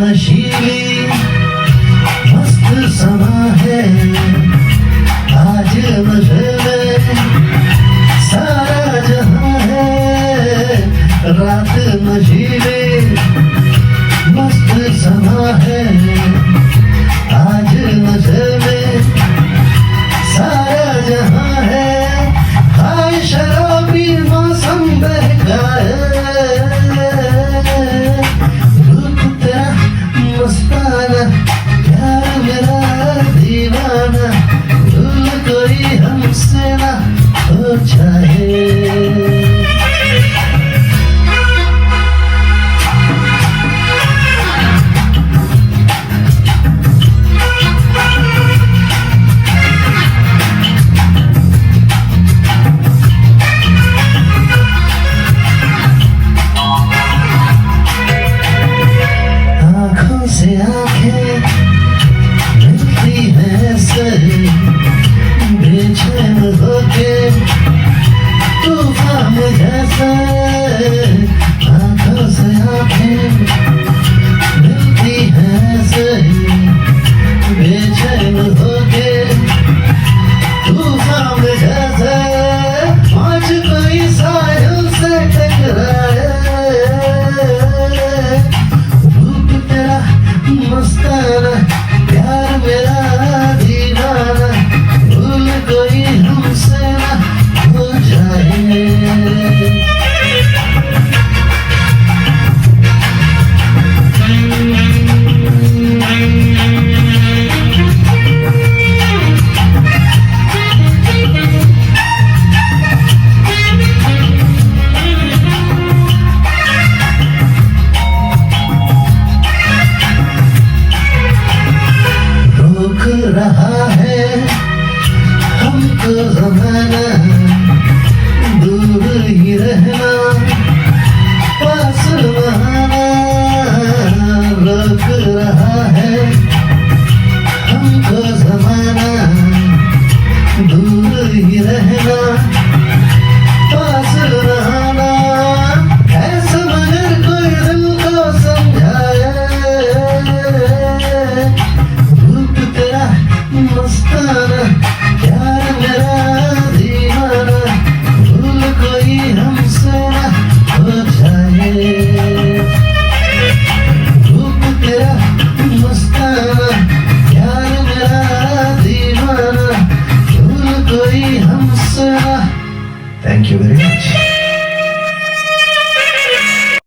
नशीली मस्त समा है आज मुझे में सारा जहां है रात नशीली मस्त समा है आज मुझे में सारा जहां है हाय शराबी मौसम बहका है रूप तेरा मस्ताना प्यार मेरा दीवाना भूल कोई हमसे ना हो जाए से आंखें मिलती हैं सही बेचैन होके तूफान जैसे आंखों से आंखें मिलती हैं सही बेचैन होके तूफान जैसे आज कोई साहिल से टकराए मस्ताना प्यार मेरा दीवाना भूल कोई हमसे ना हो जाए रहा है हमको जमाना दूर ही रहना पास बहाना रोक रहा है हमको जमाना दूर ही रहना पास रहना ऐसा मगर कोई दिल को समझाए मस्ताना प्यार मेरा दीवाना भूल कोई हमसे ना हो जाए रूप तेरा मस्ताना प्यार मेरा दीवाना भूल कोई हमसे ना। Thank you very much.